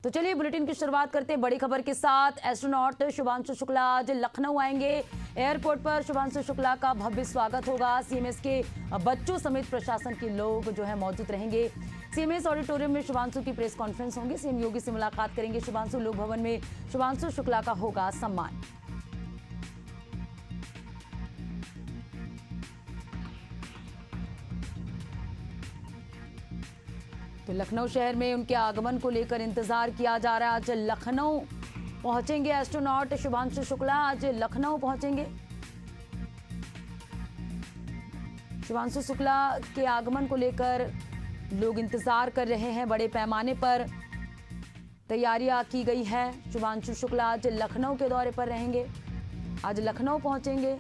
तो चलिए बुलेटिन की शुरुआत करते हैं बड़ी खबर के साथ। एस्ट्रोनॉट शुभांशु शुक्ला आज लखनऊ आएंगे। एयरपोर्ट पर शुभांशु शुक्ला का भव्य स्वागत होगा। सीएमएस के बच्चों समेत प्रशासन के लोग जो है मौजूद रहेंगे। सीएमएस ऑडिटोरियम में शुभांशु की प्रेस कॉन्फ्रेंस होंगी। सीएम योगी से मुलाकात करेंगे शुभांशु। लोक भवन में शुभांशु शुक्ला का होगा सम्मान। तो लखनऊ शहर में उनके आगमन को लेकर इंतजार किया जा रहा है। आज लखनऊ पहुंचेंगे एस्ट्रोनॉट शुभांशु शुक्ला, आज लखनऊ पहुंचेंगे। शुभांशु शुक्ला के आगमन को लेकर लोग इंतजार कर रहे हैं। बड़े पैमाने पर तैयारियां की गई है। शुभांशु शुक्ला आज लखनऊ के दौरे पर रहेंगे, आज लखनऊ पहुंचेंगे।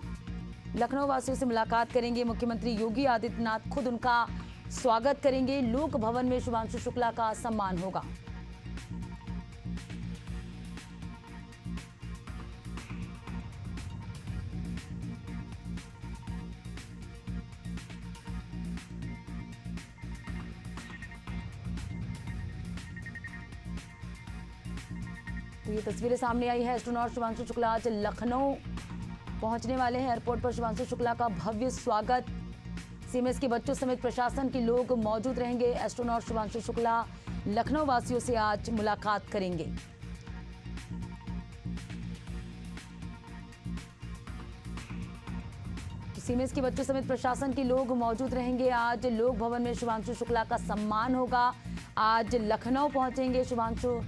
लखनऊ वासियों से मुलाकात करेंगे। मुख्यमंत्री योगी आदित्यनाथ खुद उनका स्वागत करेंगे। लोक भवन में शुभांशु शुक्ला का सम्मान होगा। तो ये तस्वीरें सामने आई है। एस्ट्रोनॉट शुभांशु शुक्ला आज लखनऊ पहुंचने वाले हैं। एयरपोर्ट पर शुभांशु शुक्ला का भव्य स्वागत। सीएमएस के बच्चों समेत प्रशासन के लोग मौजूद रहेंगे। एस्ट्रोनॉट शुभांशु शुक्ला लखनऊ वासियों से आज मुलाकात करेंगे। सीएमएस के बच्चों समेत प्रशासन के लोग मौजूद रहेंगे। आज लोक भवन में शुभांशु शुक्ला का सम्मान होगा। आज लखनऊ पहुंचेंगे शुभांशु।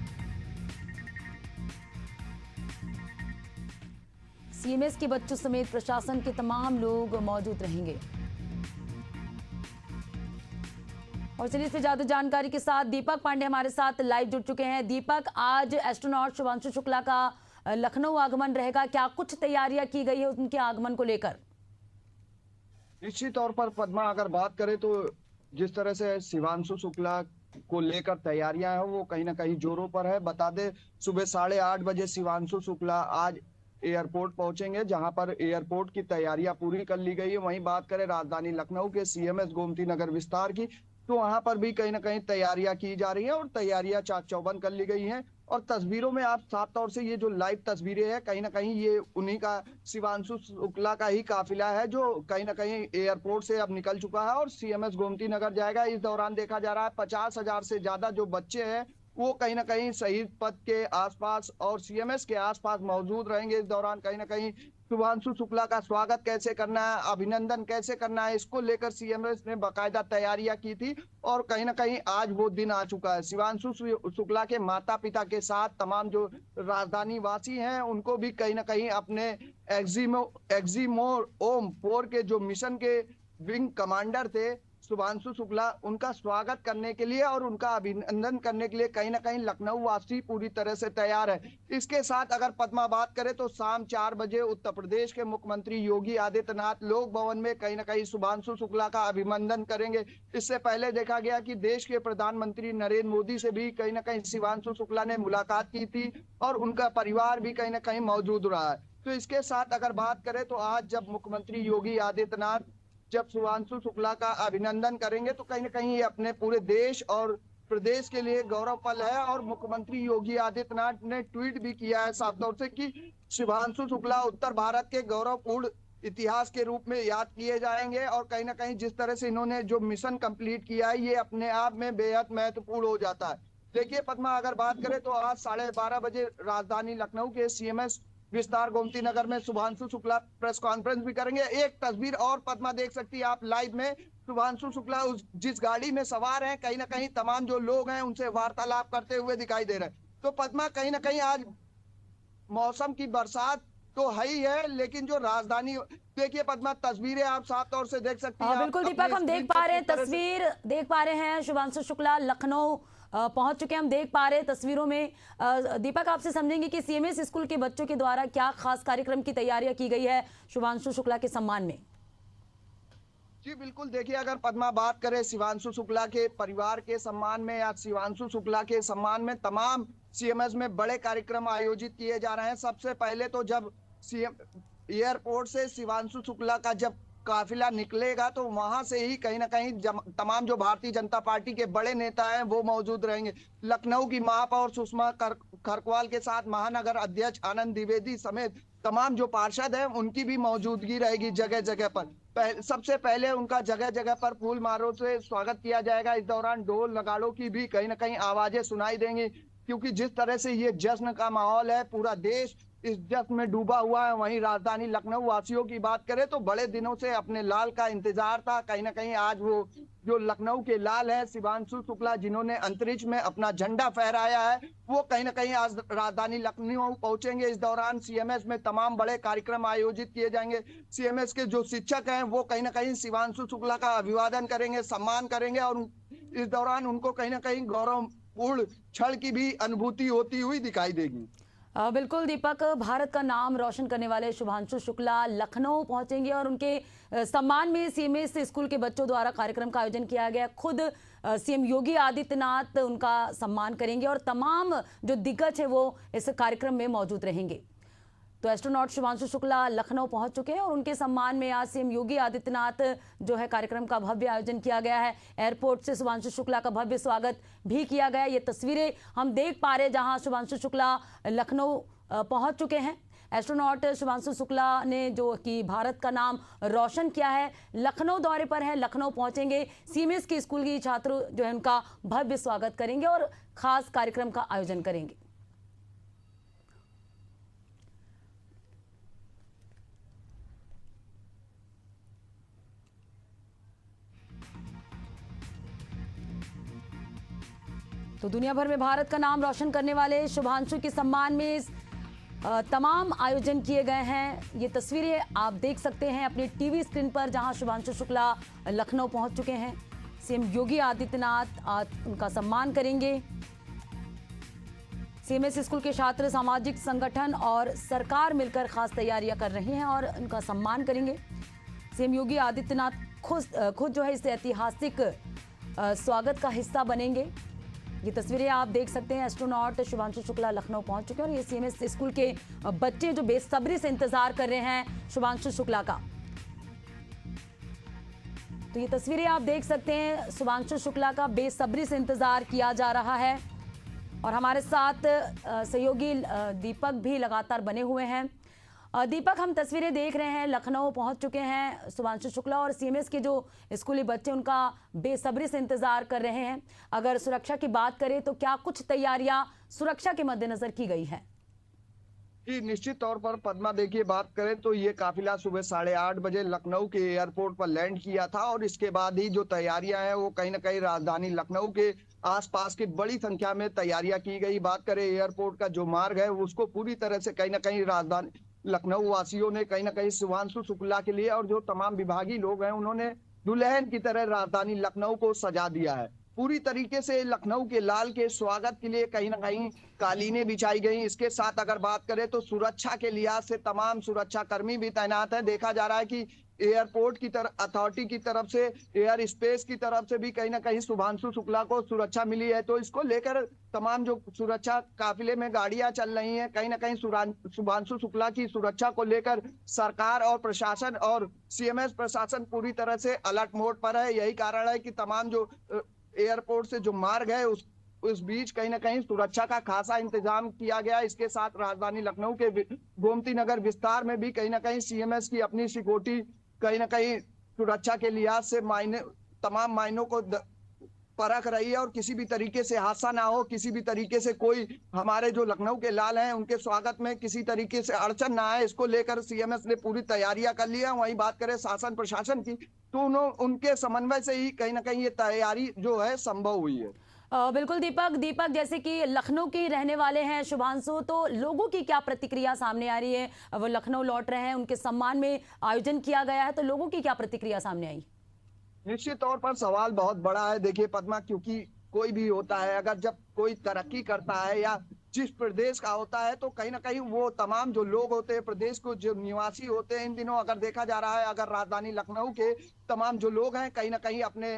सीएमएस के बच्चों समेत प्रशासन के तमाम लोग मौजूद रहेंगे। और चलिए इस पे ज्यादा जानकारी के साथ दीपक पांडे हमारे साथ लाइव जुड़ चुके हैं। दीपक, आज एस्ट्रोनॉट शुभांशु शुक्ला का लखनऊ आगमन रहेगा, क्या कुछ तैयारियां की गई है उनके आगमन को लेकर? निश्चित तौर पर पद्मा, अगर बात करें तो जिस तरह से शुभांशु शुक्ला को लेकर तैयारियां हैं वो कहीं ना कहीं जोरों पर है। बता दें सुबह 8:30 बजे शुभांशु शुक्ला आज एयरपोर्ट पहुंचेंगे, जहां पर एयरपोर्ट की तैयारियां पूरी कर ली गई है। वहीं बात करें राजधानी लखनऊ के सीएमएस गोमती नगर विस्तार की, तो वहां पर भी कहीं ना कहीं तैयारियां की जा रही हैं और तैयारियां चाक चौबंद कर ली गई हैं। और तस्वीरों में आप साफ तौर से ये जो लाइव तस्वीरें हैं, कहीं ना कहीं ये उन्हीं का शुभांशु शुक्ला का ही काफिला है जो कहीं ना कहीं एयरपोर्ट से अब निकल चुका है और सीएमएस गोमती नगर जाएगा। इस दौरान देखा जा रहा है 50,000 से ज्यादा जो बच्चे हैं वो कहीं ना कहीं शहीद पथ के आसपास और सीएमएस के आसपास मौजूद रहेंगे। इस दौरान कहीं ना कहीं शुभांशु शुक्ला का स्वागत कैसे करना है, अभिनंदन कैसे करना है, इसको लेकर सीएमएस ने बाकायदा तैयारियां की थी और कहीं ना कहीं आज वो दिन आ चुका है। शुभांशु शुक्ला के माता पिता के साथ तमाम जो राजधानी वासी हैं उनको भी कहीं ना कहीं अपने एग्जीमोर ओम 4 के जो मिशन के विंग कमांडर थे शुभांशु शुक्ला, उनका स्वागत करने के लिए और उनका अभिनंदन करने के लिए कहीं ना कहीं लखनऊ वासी पूरी तरह से तैयार है। इसके साथ अगर पद्मा बात करें तो शाम 4 बजे उत्तर प्रदेश के मुख्यमंत्री योगी आदित्यनाथ लोक भवन में कहीं ना कहीं शुभांशु शुक्ला का अभिनंदन करेंगे। इससे पहले देखा गया कि देश के प्रधानमंत्री नरेंद्र मोदी से भी कहीं ना कहीं शुभांशु शुक्ला ने मुलाकात की थी और उनका परिवार भी कहीं ना कहीं मौजूद रहा है। तो इसके साथ अगर बात करें तो आज जब मुख्यमंत्री योगी आदित्यनाथ जब शुभांशु शुक्ला का अभिनंदन करेंगे तो कहीं ना कहीं ये अपने पूरे देश और प्रदेश के लिए गौरव पल है। और मुख्यमंत्री योगी आदित्यनाथ ने ट्वीट भी किया है साफ तौर से कि शुभांशु शुक्ला उत्तर भारत के गौरवपूर्ण इतिहास के रूप में याद किए जाएंगे और कहीं ना कहीं जिस तरह से इन्होंने जो मिशन कंप्लीट किया है ये अपने आप में बेहद महत्वपूर्ण हो जाता है। देखिए पद्मा, अगर बात करें तो आज 12:30 बजे राजधानी लखनऊ के सीएमएस विस्तार गोमती नगर में शुभांशु शुक्ला प्रेस कॉन्फ्रेंस भी करेंगे। एक तस्वीर और पद्मा देख सकती है आप लाइव में, शुभांशु शुक्ला जिस गाड़ी में सवार हैं कहीं ना कहीं तमाम जो लोग हैं उनसे वार्तालाप करते हुए दिखाई दे रहे हैं। तो पद्मा कहीं ना कहीं आज मौसम की बरसात तो है ही है, लेकिन जो राजधानी देखिए पद्मा तस्वीरें आप साफ तौर से देख सकती हैं। बिल्कुल दीपक, हम देख पा रहे हैं तस्वीर देख पा रहे हैं। शुभांशु शुक्ला लखनऊ पहुंच चुके हैं, हम देख पा रहे हैं तस्वीरों में। दीपक, आपसे समझेंगे कि सीएमएस स्कूल के बच्चों के द्वारा क्या खास कार्यक्रम की तैयारियां की गई है शुभांशु शुक्ला के सम्मान में? जी बिल्कुल, देखिए अगर पद्मा बात करें शुभांशु शुक्ला के परिवार के सम्मान में या शुभांशु शुक्ला के सम्मान में तमाम सीएमएस में बड़े कार्यक्रम आयोजित किए जा रहे हैं। सबसे पहले तो जब सीएम एयरपोर्ट से शुभांशु शुक्ला का जब काफिला निकलेगा तो वहां से ही कहीं ना कहीं तमाम जो भारतीय जनता पार्टी के बड़े नेता हैं वो मौजूद रहेंगे। लखनऊ की महापौर सुषमा खरकवाल के साथ महानगर अध्यक्ष आनंद द्विवेदी समेत तमाम जो पार्षद हैं उनकी भी मौजूदगी रहेगी जगह जगह पर। सबसे पहले उनका जगह जगह पर फूल मालों से स्वागत किया जाएगा। इस दौरान ढोल नगाड़ों की भी कहीं ना कहीं आवाजें सुनाई देंगी, क्योंकि जिस तरह से ये जश्न का माहौल है, पूरा देश इस जश्न में डूबा हुआ है। वहीं राजधानी लखनऊ वासियों की बात करें तो बड़े दिनों से अपने लाल का इंतजार था। कहीं ना कहीं आज वो जो लखनऊ के लाल है शिवांशु शुक्ला, जिन्होंने अंतरिक्ष में अपना झंडा फहराया है, वो कहीं ना कहीं आज राजधानी लखनऊ पहुंचेंगे। इस दौरान सीएमएस में तमाम बड़े कार्यक्रम आयोजित किए जाएंगे। सीएमएस के जो शिक्षक हैं वो कहीं ना कहीं शिवांशु शुक्ला का अभिवादन करेंगे, सम्मान करेंगे, और इस दौरान उनको कहीं ना कहीं गौरवपूर्ण क्षण की भी अनुभूति होती हुई दिखाई देगी। बिल्कुल दीपक, भारत का नाम रोशन करने वाले शुभांशु शुक्ला लखनऊ पहुंचेंगे और उनके सम्मान में सीएमएस स्कूल के बच्चों द्वारा कार्यक्रम का आयोजन किया गया। खुद सीएम योगी आदित्यनाथ उनका सम्मान करेंगे और तमाम जो दिग्गज है वो इस कार्यक्रम में मौजूद रहेंगे। तो एस्ट्रोनॉट शुभांशु शुक्ला लखनऊ पहुंच चुके हैं और उनके सम्मान में आज सीएम योगी आदित्यनाथ जो है कार्यक्रम का भव्य आयोजन किया गया है। एयरपोर्ट से शुभांशु शुक्ला का भव्य स्वागत भी किया गया। ये तस्वीरें हम देख पा रहे हैं जहां शुभांशु शुक्ला लखनऊ पहुंच चुके हैं। एस्ट्रोनॉट शुभांशु शुक्ला ने जो कि भारत का नाम रोशन किया है, लखनऊ दौरे पर है, लखनऊ पहुंचेंगे। सीएमएस के स्कूल की छात्र जो है उनका भव्य स्वागत करेंगे और खास कार्यक्रम का आयोजन करेंगे। तो दुनिया भर में भारत का नाम रोशन करने वाले शुभांशु के सम्मान में तमाम आयोजन किए गए हैं। ये तस्वीरें आप देख सकते हैं अपने टीवी स्क्रीन पर, जहां शुभांशु शुक्ला लखनऊ पहुंच चुके हैं। सीएम योगी आदित्यनाथ आज उनका सम्मान करेंगे। सीएमएस स्कूल के छात्र, सामाजिक संगठन और सरकार मिलकर खास तैयारियां कर रही हैं और उनका सम्मान करेंगे। सीएम योगी आदित्यनाथ खुद जो है इस ऐतिहासिक स्वागत का हिस्सा बनेंगे। ये तस्वीरें आप देख सकते हैं। एस्ट्रोनॉट शुभांशु शुक्ला लखनऊ पहुंच चुके हैं और ये सीएमएस स्कूल के बच्चे जो बेसब्री से इंतजार कर रहे हैं शुभांशु शुक्ला का। तो ये तस्वीरें आप देख सकते हैं, शुभांशु शुक्ला का बेसब्री से इंतजार किया जा रहा है और हमारे साथ सहयोगी दीपक भी लगातार बने हुए हैं। दीपक, हम तस्वीरें देख रहे हैं, लखनऊ पहुंच चुके हैं शुभांशु शुक्ला और सीएमएस के जो स्कूली बच्चे उनका बेसब्री से इंतजार कर रहे हैं। अगर सुरक्षा की बात करें तो क्या कुछ तैयारियां सुरक्षा के मद्देनजर की गई है? जी, निश्चित तौर पर पद्मा, देखिए बात करें तो ये काफिला सुबह 8:30 बजे लखनऊ के एयरपोर्ट पर लैंड किया था और इसके बाद ही जो तैयारियां हैं वो कहीं ना कहीं राजधानी लखनऊ के आसपास की बड़ी संख्या में तैयारियां की गई। बात करें एयरपोर्ट का जो मार्ग है उसको पूरी तरह से कहीं ना कहीं राजधानी लखनऊ वासियों ने कहीं ना कहीं शुभांशु शुक्ला के लिए और जो तमाम विभागीय लोग हैं उन्होंने दुल्हन की तरह राजधानी लखनऊ को सजा दिया है। पूरी तरीके से लखनऊ के लाल के स्वागत के लिए कहीं ना कहीं कालीनें बिछाई गई। इसके साथ अगर बात करें तो सुरक्षा के लिहाज से तमाम सुरक्षा कर्मी भी तैनात है। देखा जा रहा है कि एयरपोर्ट की तरफ अथॉरिटी की तरफ से, एयर स्पेस की तरफ से भी कहीं ना कहीं शुभांशु शुक्ला को सुरक्षा मिली है। तो इसको लेकर तमाम जो सुरक्षा काफिले में गाड़ियां चल रही हैं, कहीं ना कहीं शुभांशु शुक्ला की सुरक्षा को लेकर सरकार और प्रशासन और सीएमएस प्रशासन पूरी तरह से अलर्ट मोड पर है। यही कारण है कि तमाम जो एयरपोर्ट से जो मार्ग है उस बीच कहीं ना कहीं सुरक्षा का खासा इंतजाम किया गया। इसके साथ राजधानी लखनऊ के गोमती नगर विस्तार में भी कहीं ना कहीं सीएमएस की अपनी सिक्योरिटी कहीं ना कहीं सुरक्षा के लिहाज से तमाम मायनों को परख रही है और किसी भी तरीके से हादसा ना हो, किसी भी तरीके से कोई हमारे जो लखनऊ के लाल हैं उनके स्वागत में किसी तरीके से अड़चन ना आए, इसको लेकर सीएमएस ने पूरी तैयारियां कर ली है। वहीं बात करें शासन प्रशासन की तो उनके समन्वय से ही कहीं ना कहीं ये तैयारी जो है संभव हुई है। बिल्कुल दीपक, जैसे कि लखनऊ के रहने वाले हैं शुभांशु, तो लोगों की क्या प्रतिक्रिया सामने आ रही है? वो लखनऊ लौट रहे हैं, उनके सम्मान में आयोजन किया गया है, तो लोगों की क्या प्रतिक्रिया सामने आई? निश्चित तौर पर सवाल बहुत बड़ा है। देखिए पद्मा, क्योंकि कोई भी होता है अगर जब कोई तरक्की करता है या जिस प्रदेश का होता है तो कहीं ना कहीं वो तमाम जो लोग होते हैं, प्रदेश को जो निवासी होते हैं, इन दिनों अगर देखा जा रहा है अगर राजधानी लखनऊ के तमाम जो लोग हैं कहीं ना कहीं अपने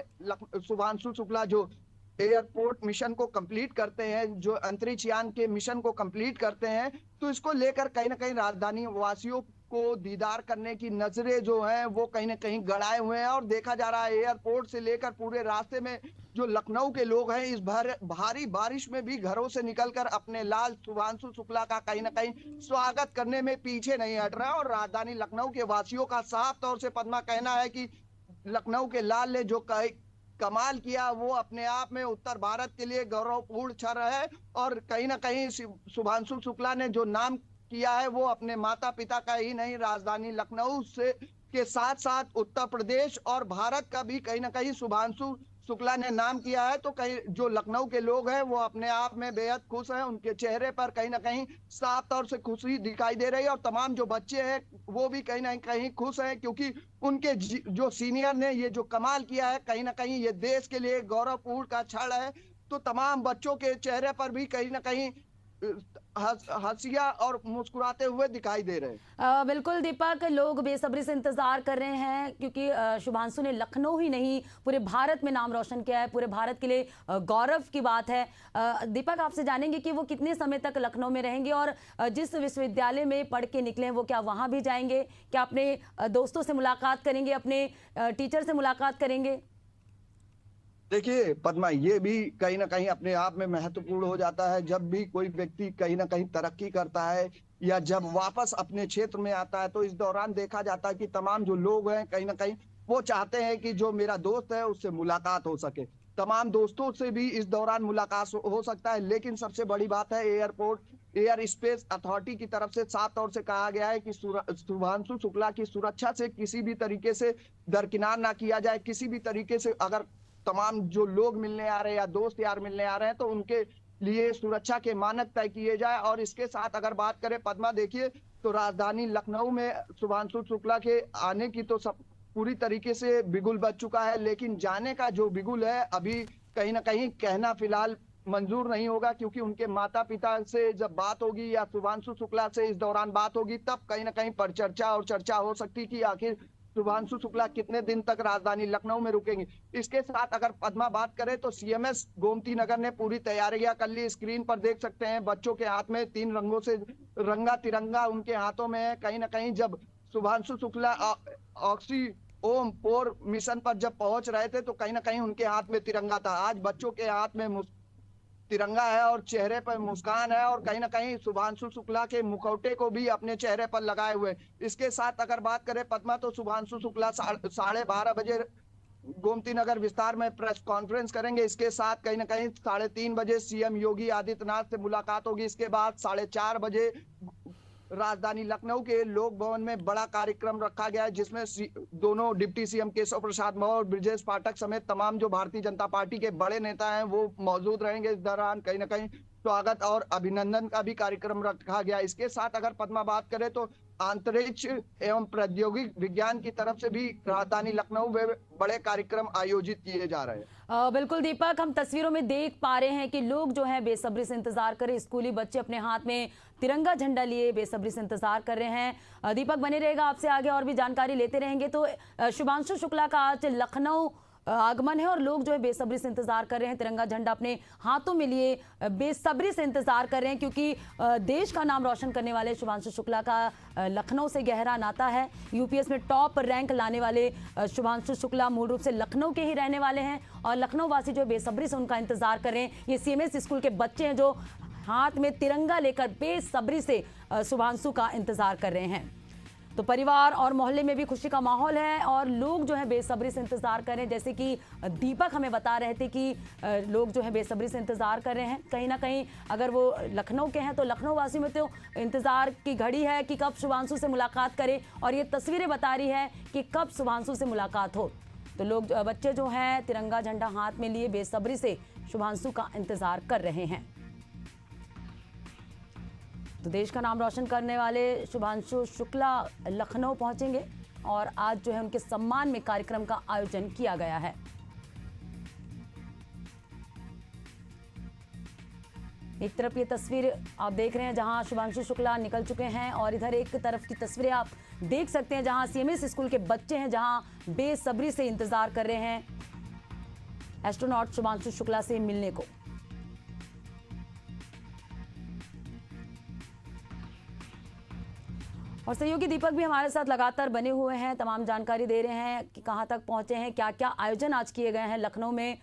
शुभांशु शुक्ला जो एयरपोर्ट मिशन को कंप्लीट करते हैं, जो अंतरिक्ष यान के मिशन को कंप्लीट करते हैं, तो इसको लेकर कहीं ना कहीं राजधानी वासियों को दीदार करने की नजरें जो हैं वो कहीं ना कहीं गड़ाए हुए हैं। और देखा जा रहा है एयरपोर्ट से लेकर पूरे रास्ते में जो लखनऊ के लोग हैं इस भारी बारिश में भी घरों से निकलकर अपने लाल शुभांशु शुक्ला का कहीं ना कहीं स्वागत करने में पीछे नहीं हट रहा है। और राजधानी लखनऊ के वासियों का साफ तौर से पद्मा कहना है कि लखनऊ के लाल ने जो कमाल किया वो अपने आप में उत्तर भारत के लिए गौरवपूर्ण क्षण है। और कहीं ना कहीं शुभांशु शुक्ला ने जो नाम किया है वो अपने माता पिता का ही नहीं, राजधानी लखनऊ से के साथ साथ उत्तर प्रदेश और भारत का भी कहीं ना कहीं शुभांशु शुक्ला ने नाम किया है। तो कहीं जो लखनऊ के लोग हैं वो अपने आप में बेहद खुश हैं, उनके चेहरे पर कहीं ना कहीं साफ तौर से खुशी दिखाई दे रही है। और तमाम जो बच्चे हैं वो भी कहीं ना कहीं खुश हैं, क्योंकि उनके जो सीनियर ने ये जो कमाल किया है कहीं ना कहीं ये देश के लिए गौरवपूर्ण का क्षण है। तो तमाम बच्चों के चेहरे पर भी कहीं ना कहीं हंसिया और मुस्कुराते हुए दिखाई दे रहे हैं। बिल्कुल दीपक, लोग बेसब्री से इंतजार कर रहे हैं क्योंकि शुभांशु ने लखनऊ ही नहीं पूरे भारत में नाम रोशन किया है, पूरे भारत के लिए गौरव की बात है। दीपक, आपसे जानेंगे कि वो कितने समय तक लखनऊ में रहेंगे और जिस विश्वविद्यालय में पढ़ के निकले हैं वो क्या वहां भी जाएंगे, क्या अपने दोस्तों से मुलाकात करेंगे, अपने टीचर से मुलाकात करेंगे? देखिए पद्मा, ये भी कहीं ना कहीं अपने आप में महत्वपूर्ण हो जाता है। जब भी कोई व्यक्ति कहीं ना कहीं तरक्की करता है या जब वापस अपने क्षेत्र में आता है तो इस दौरान देखा जाता है कि तमाम जो लोग हैं कहीं ना कहीं वो चाहते हैं कि जो मेरा दोस्त है उससे मुलाकात हो सके। तमाम दोस्तों से भी इस दौरान मुलाकात हो सकता है। लेकिन सबसे बड़ी बात है एयर स्पेस अथॉरिटी की तरफ से साफ तौर से कहा गया है कि शुभांशु शुक्ला की सुरक्षा से किसी भी तरीके से दरकिनार ना किया जाए। किसी भी तरीके से अगर तमाम जो लोग मिलने आ रहे हैं या दोस्त यार मिलने आ रहे हैं तो उनके लिए सुरक्षा के मानक तय किए जाए। और इसके साथ अगर बात करें पद्मा, देखिए तो राजधानी लखनऊ में शुभांशु शुक्ला के आने की तो सब पूरी तरीके से बिगुल बज चुका है, लेकिन जाने का जो बिगुल है अभी कहीं ना कहीं कहना फिलहाल मंजूर नहीं होगा। क्योंकि उनके माता पिता से जब बात होगी या शुभांशु शुक्ला से इस दौरान बात होगी तब कहीं ना कहीं पर चर्चा हो सकती कि आखिर शुभांशु शुक्ला कितने दिन तक राजधानी लखनऊ में रुकेंगे। इसके साथ अगर पद्मा बात करें तो सीएमएस गोमती नगर ने पूरी तैयारियां कर ली। स्क्रीन पर देख सकते हैं बच्चों के हाथ में 3 रंगों से रंगा तिरंगा उनके हाथों में है। कहीं ना कहीं जब शुभांशु शुक्ला ऑक्सी ओम 4 मिशन पर जब पहुंच रहे थे तो कहीं ना कहीं उनके हाथ में तिरंगा था। आज बच्चों के हाथ में तिरंगा है और चेहरे पर मुस्कान है और कहीं ना कहीं शुभांशु शुक्ला के मुखौटे को भी अपने चेहरे पर लगाए हुए। इसके साथ अगर बात करें पद्मा तो शुभांशु शुक्ला 12:30 बजे गोमती नगर विस्तार में प्रेस कॉन्फ्रेंस करेंगे। इसके साथ कहीं ना कहीं 3:30 बजे सीएम योगी आदित्यनाथ से मुलाकात होगी। इसके बाद 4:30 बजे राजधानी लखनऊ के लोक भवन में बड़ा कार्यक्रम रखा गया है जिसमें दोनों डिप्टी सीएम केशव प्रसाद मौर्य और ब्रजेश पाठक समेत तमाम जो भारतीय जनता पार्टी के बड़े नेता हैं वो मौजूद रहेंगे। इस दौरान कहीं ना कहीं स्वागत और अभिनंदन का भी कार्यक्रम रखा गया। इसके साथ अगर पद्मा बात करें तो अंतरिक्ष एवं प्रौद्योगिक विज्ञान की तरफ से भी राजधानी लखनऊ में बड़े कार्यक्रम आयोजित किए जा रहे हैं। बिल्कुल दीपक, हम तस्वीरों में देख पा रहे हैं कि लोग जो हैं बेसब्री से इंतजार कर रहे हैं। स्कूली बच्चे अपने हाथ में तिरंगा झंडा लिए बेसब्री से इंतजार कर रहे हैं। दीपक बने रहेगा, आपसे आगे और भी जानकारी लेते रहेंगे। तो शुभांशु शुक्ला का आज लखनऊ आगमन है और लोग जो है बेसब्री से इंतजार कर रहे हैं, तिरंगा झंडा अपने हाथों में लिए बेसब्री से इंतजार कर रहे हैं क्योंकि देश का नाम रोशन करने वाले शुभांशु शुक्ला का लखनऊ से गहरा नाता है। यूपीएस में टॉप रैंक लाने वाले शुभांशु शुक्ला मूल रूप से लखनऊ के ही रहने वाले हैं और लखनऊ वासी जो बेसब्री से उनका इंतजार कर रहे हैं। ये सीएमएस स्कूल के बच्चे हैं जो हाथ में तिरंगा लेकर बेसब्री से शुभांशु का इंतजार कर रहे हैं। तो परिवार और मोहल्ले में भी खुशी का माहौल है और लोग जो है बेसब्री से इंतजार कर रहे हैं। जैसे कि दीपक हमें बता रहे थे कि लोग जो है बेसब्री से इंतजार कर रहे हैं। कहीं ना कहीं अगर वो लखनऊ के हैं तो लखनऊ वासियों में तो इंतजार की घड़ी है कि कब शुभांशु से मुलाकात करें और ये तस्वीरें बता रही है कि कब शुभांशु से मुलाकात हो। तो लोग बच्चे जो हैं तिरंगा झंडा हाथ में लिए बेसब्री से शुभांशु का इंतजार कर रहे हैं। तो देश का नाम रोशन करने वाले शुभांशु शुक्ला लखनऊ पहुंचेंगे और आज जो है उनके सम्मान में कार्यक्रम का आयोजन किया गया है। एक तरफ ये तस्वीर आप देख रहे हैं जहां शुभांशु शुक्ला निकल चुके हैं और इधर एक तरफ की तस्वीरें आप देख सकते हैं जहां सीएमएस स्कूल के बच्चे हैं, जहां बेसब्री से इंतजार कर रहे हैं एस्ट्रोनॉट शुभांशु शुक्ला से मिलने को। और सहयोगी दीपक भी हमारे साथ लगातार बने हुए हैं, तमाम जानकारी दे रहे हैं कि कहां तक पहुंचे हैं, क्या क्या आयोजन आज किए गए हैं लखनऊ में।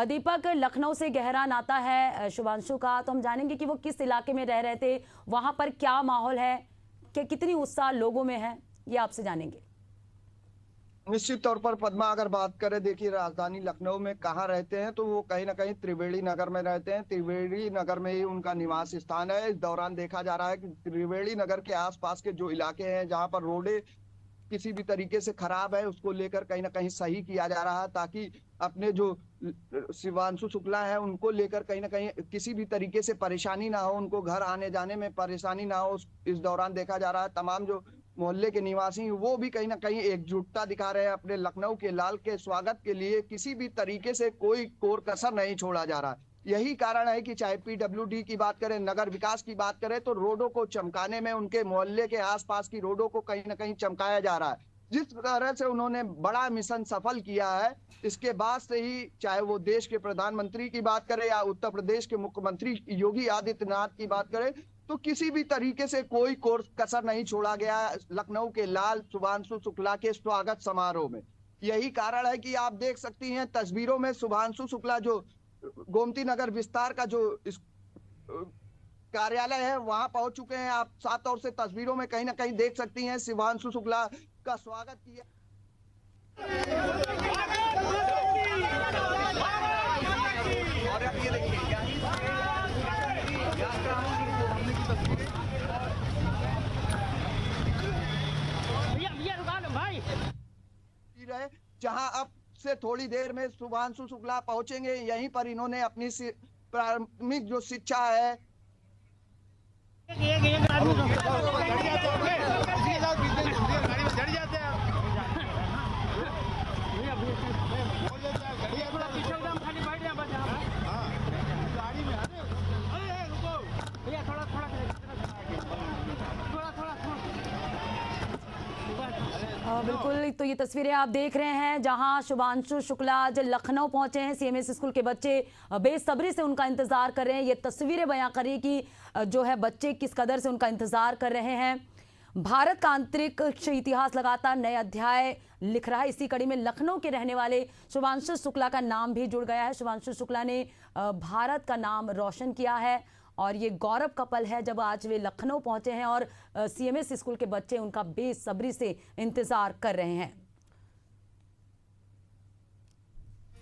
दीपक, लखनऊ से गहरा नाता है शुभांशु का, तो हम जानेंगे कि वो किस इलाके में रह रहे थे, वहां पर क्या माहौल है, कि कितनी उत्साह लोगों में है, ये आपसे जानेंगे। निश्चित तौर पर पद्मा, अगर बात करें, देखिए राजधानी लखनऊ में कहाँ रहते हैं तो वो कहीं ना कहीं त्रिवेणी नगर में रहते हैं। त्रिवेणी नगर में ही उनका निवास स्थान है। इस दौरान देखा जा रहा है कि त्रिवेणी नगर के आसपास के जो इलाके हैं जहाँ पर रोडें किसी भी तरीके से खराब है, उसको लेकर कहीं ना कहीं सही किया जा रहा है, ताकि अपने जो शिवांशु शुक्ला है उनको लेकर कहीं ना कहीं किसी भी तरीके से परेशानी ना हो, उनको घर आने जाने में परेशानी ना हो। इस दौरान देखा जा रहा है तमाम जो मोहल्ले के निवासी वो भी कहीं ना कहीं एकजुटता दिखा रहे हैं अपने लखनऊ के लाल के स्वागत के लिए। किसी भी तरीके से कोई कोर कसर नहीं छोड़ा जा रहा है। यही कारण है कि चाहे पीडब्ल्यूडी की बात करें, नगर विकास की बात करें, तो रोडों को चमकाने में उनके मोहल्ले के आसपास की रोडों को कहीं ना कहीं चमकाया जा रहा है। जिस तरह से उन्होंने बड़ा मिशन सफल किया है, इसके बाद से ही चाहे वो देश के प्रधानमंत्री की बात करें या उत्तर प्रदेश के मुख्यमंत्री योगी आदित्यनाथ की बात करें, तो किसी भी तरीके से कोई कोर कसर नहीं छोड़ा गया लखनऊ के लाल शुभांशु शुक्ला के स्वागत समारोह में। यही कारण है कि आप देख सकती हैं तस्वीरों में शुभांशु शुक्ला जो गोमती नगर विस्तार का जो कार्यालय है वहां पहुंच चुके हैं। आप साफ तौर से तस्वीरों में कहीं ना कहीं देख सकती हैं शुभांशु शुक्ला का स्वागत किया। जहां अब से थोड़ी देर में शुभांशु शुक्ला पहुंचेंगे, यहीं पर इन्होंने अपनी प्राथमिक जो शिक्षा है बिल्कुल, तो ये तस्वीरें आप देख रहे हैं जहां शुभांशु शुक्ला आज लखनऊ पहुंचे हैं। सीएमएस स्कूल के बच्चे बेसब्री से उनका इंतजार कर रहे हैं। ये तस्वीरें बयां कर रही है कि जो है बच्चे किस कदर से उनका इंतजार कर रहे हैं। भारत का अंतरिक्ष इतिहास लगातार नए अध्याय लिख रहा है। इसी कड़ी में लखनऊ के रहने वाले शुभांशु शुक्ला का नाम भी जुड़ गया है। शुभांशु शुक्ला ने भारत का नाम रोशन किया है और ये गौरव का पल है जब आज वे लखनऊ पहुंचे हैं और सीएमएस स्कूल के बच्चे उनका बेसब्री से इंतजार कर रहे हैं।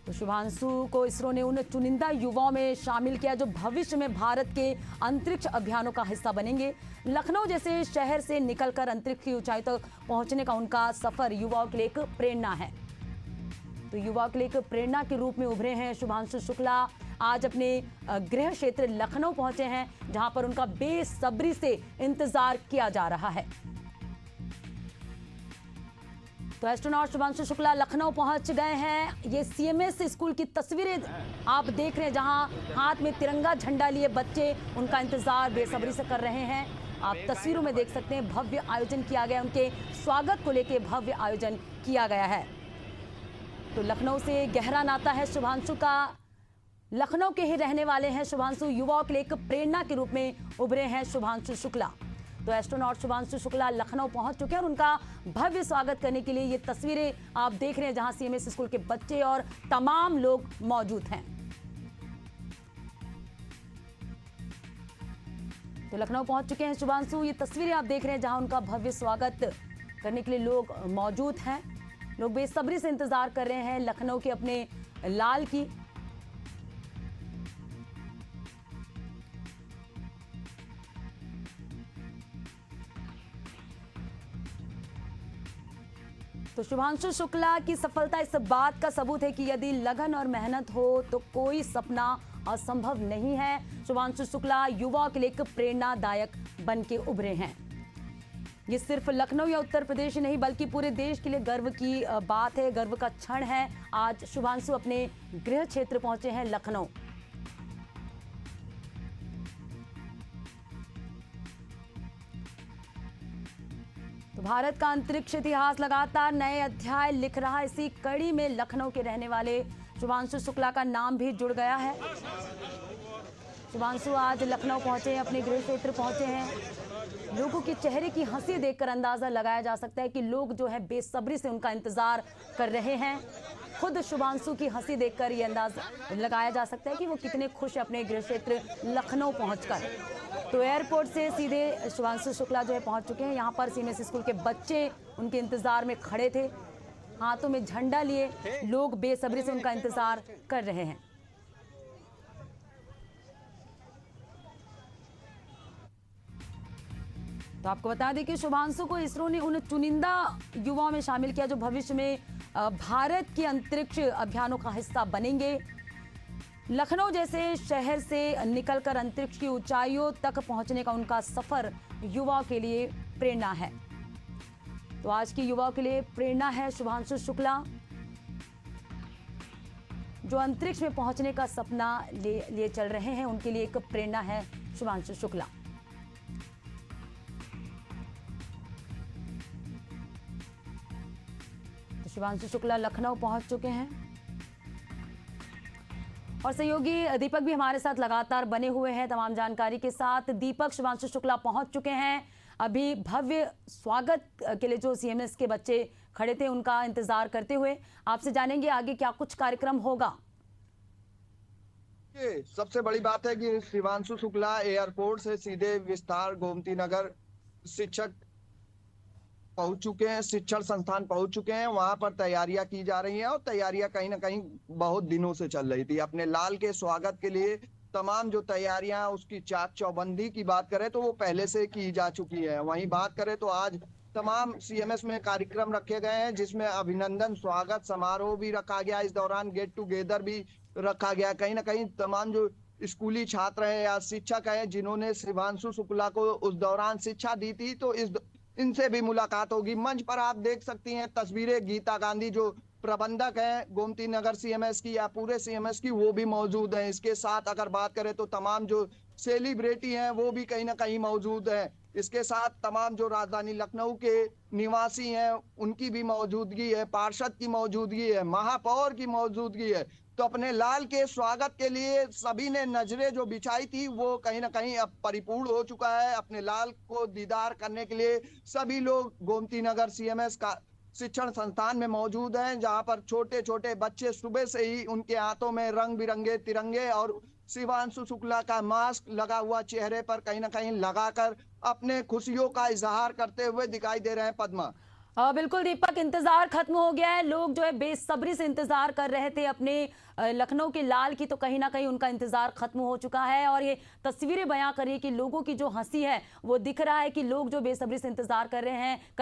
तो शुभांशु को इसरो ने उन चुनिंदा युवाओं में शामिल किया जो भविष्य में भारत के अंतरिक्ष अभियानों का हिस्सा बनेंगे। लखनऊ जैसे शहर से निकलकर अंतरिक्ष की ऊंचाई तक पहुंचने का उनका सफर युवाओं के लिए एक प्रेरणा है। तो युवाओं के लिए एक प्रेरणा के रूप में उभरे हैं शुभांशु शुक्ला। आज अपने गृह क्षेत्र लखनऊ पहुंचे हैं जहां पर उनका बेसब्री से इंतजार किया जा रहा है। तो एस्ट्रोनॉट शुभांशु शुक्ला लखनऊ पहुंच गए हैं। ये सीएमएस स्कूल की तस्वीरें आप देख रहे हैं जहां हाथ में तिरंगा झंडा लिए बच्चे उनका इंतजार बेसब्री से कर रहे हैं। आप तस्वीरों में देख सकते हैं भव्य आयोजन किया गया, उनके स्वागत को लेकर भव्य आयोजन किया गया है। तो लखनऊ से गहरा नाता है शुभांशु का। लखनऊ के ही रहने वाले हैं शुभांशु। युवाओं के लिए एक प्रेरणा के रूप में उभरे हैं शुभांशु शुक्ला। तो एस्ट्रोनॉट शुभांशु शुक्ला लखनऊ पहुंच चुके हैं और उनका भव्य स्वागत करने के लिए ये तस्वीरें आप देख रहे हैं जहां सीएमएस स्कूल के बच्चे और तमाम लोग मौजूद हैं। तो लखनऊ पहुंच चुके हैं शुभांशु। ये तस्वीरें आप देख रहे हैं जहां उनका भव्य स्वागत करने के लिए लोग मौजूद हैं। लोग बेसब्री से इंतजार कर रहे हैं लखनऊ के अपने लाल की। तो शुभांशु शुक्ला की सफलता इस बात का सबूत है कि यदि लगन और मेहनत हो तो कोई सपना असंभव नहीं है। शुभांशु शुक्ला युवाओं के लिए एक प्रेरणादायक बन के उभरे हैं। ये सिर्फ लखनऊ या उत्तर प्रदेश ही नहीं बल्कि पूरे देश के लिए गर्व की बात है, गर्व का क्षण है। आज शुभांशु अपने गृह क्षेत्र पहुंचे हैं लखनऊ। तो भारत का अंतरिक्ष इतिहास लगातार नए अध्याय लिख रहा है। इसी कड़ी में लखनऊ के रहने वाले शुभांशु शुक्ला का नाम भी जुड़ गया है। शुभांशु आज लखनऊ पहुंचे हैं, अपने गृह क्षेत्र पहुंचे हैं। लोगों के चेहरे की हंसी देखकर अंदाजा लगाया जा सकता है कि लोग जो है बेसब्री से उनका इंतजार कर रहे हैं। खुद शुभांशु की हंसी देखकर ये अंदाजा लगाया जा सकता है कि वो कितने खुश हैं अपने गृह क्षेत्र लखनऊ पहुंचकर। तो एयरपोर्ट से सीधे शुभांशु शुक्ला जो है पहुंच चुके हैं। यहाँ पर सीएमएस स्कूल के बच्चे उनके इंतजार में खड़े थे, हाथों में झंडा लिए लोग बेसब्री से उनका इंतजार कर रहे हैं। तो आपको बता दें कि शुभांशु को इसरो ने उन चुनिंदा युवाओं में शामिल किया जो भविष्य में भारत के अंतरिक्ष अभियानों का हिस्सा बनेंगे। लखनऊ जैसे शहर से निकलकर अंतरिक्ष की ऊंचाइयों तक पहुंचने का उनका सफर युवाओं के लिए प्रेरणा है। तो आज की युवाओं के लिए प्रेरणा है शुभांशु शुक्ला, जो अंतरिक्ष में पहुंचने का सपना लिए चल रहे हैं। उनके लिए एक प्रेरणा है शुभांशु शुक्ला। शुभांशु शुक्ला लखनऊ पहुंच चुके हैं और सहयोगी दीपक भी हमारे साथ लगातार बने हुए हैं तमाम जानकारी के साथ। दीपक, शुभांशु शुक्ला पहुंच चुके हैं। अभी भव्य स्वागत के लिए जो सीएमएस के बच्चे खड़े थे उनका इंतजार करते हुए आपसे जानेंगे आगे क्या कुछ कार्यक्रम होगा। सबसे बड़ी बात है कि शुभांशु शुक्ला एयरपोर्ट से सीधे विस्तार गोमती नगर शिक्षक पहुंच चुके हैं, शिक्षण संस्थान पहुंच चुके हैं। वहां पर तैयारियां की जा रही हैं और तैयारियां कहीं ना कहीं बहुत दिनों से चल रही थी। अपने लाल के स्वागत के लिए तमाम जो तैयारियां, उसकी चाक चौबंदी की बात करें तो वो पहले से की जा चुकी है। वहीं बात करें तो आज तमाम सीएमएस में कार्यक्रम रखे गए हैं, जिसमें अभिनंदन स्वागत समारोह भी रखा गया। इस दौरान गेट टुगेदर भी रखा गया। कहीं ना कहीं तमाम जो स्कूली छात्र हैं या शिक्षक हैं जिन्होंने शुभांशु शुक्ला को उस दौरान शिक्षा दी थी, तो इनसे भी मुलाकात होगी। मंच पर आप देख सकती हैं तस्वीरें, गीता गांधी जो प्रबंधक हैं गोमती नगर सीएमएस की या पूरे सीएमएस की, वो भी मौजूद हैं। इसके साथ अगर बात करें तो तमाम जो सेलिब्रिटी हैं वो भी कहीं ना कहीं मौजूद हैं। इसके साथ तमाम जो राजधानी लखनऊ के निवासी हैं उनकी भी मौजूदगी है, पार्षद की मौजूदगी है, महापौर की मौजूदगी है। तो अपने लाल के स्वागत के लिए सभी ने नजरें जो बिछाई थी वो कहीं ना कहीं अब परिपूर्ण हो चुका है। अपने लाल को दीदार करने के लिए सभी लोग गोमती नगर सीएमएस का शिक्षण संस्थान में मौजूद हैं, जहां पर छोटे छोटे बच्चे सुबह से ही उनके हाथों में रंग बिरंगे तिरंगे और शुभांशु शुक्ला का मास्क लगा हुआ चेहरे पर कहीं ना कहीं लगाकर अपने खुशियों का इजहार करते हुए दिखाई दे रहे हैं। पद्मा, बिल्कुल दीपक, इंतजार खत्म हो गया है। लोग जो है बेसब्री से इंतजार कर रहे थे अपने लखनऊ के लाल की, तो कहीं ना कहीं उनका इंतजार खत्म हो चुका है। और ये तस्वीरें बयां कर रही है कि लोगों की जो हंसी है वो दिख रहा है कि लोग जो बेसब्री से इंतजार कर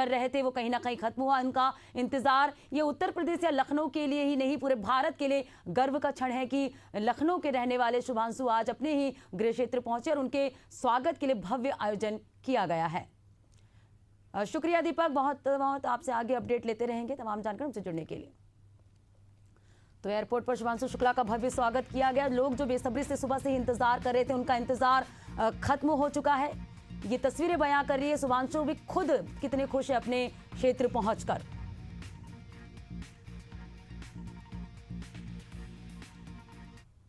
रहे थे वो कहीं ना कहीं खत्म हुआ उनका इंतजार। ये उत्तर प्रदेश या लखनऊ के लिए ही नहीं, पूरे भारत के लिए गर्व का क्षण है कि लखनऊ के रहने वाले शुभांशु आज अपने ही गृह क्षेत्र पहुंचे और उनके स्वागत के लिए भव्य आयोजन किया गया है। शुक्रिया दीपक, बहुत बहुत आपसे आगे अपडेट लेते रहेंगे तमाम जानकारी से जुड़ने के लिए। तो एयरपोर्ट पर शुभांशु शुक्ला का भव्य स्वागत किया गया। लोग जो बेसब्री से सुबह से ही इंतजार कर रहे थे उनका इंतजार खत्म हो चुका है। ये तस्वीरें बयां कर रही है शुभांशु भी खुद कितने खुश है अपने क्षेत्र पहुंचकर।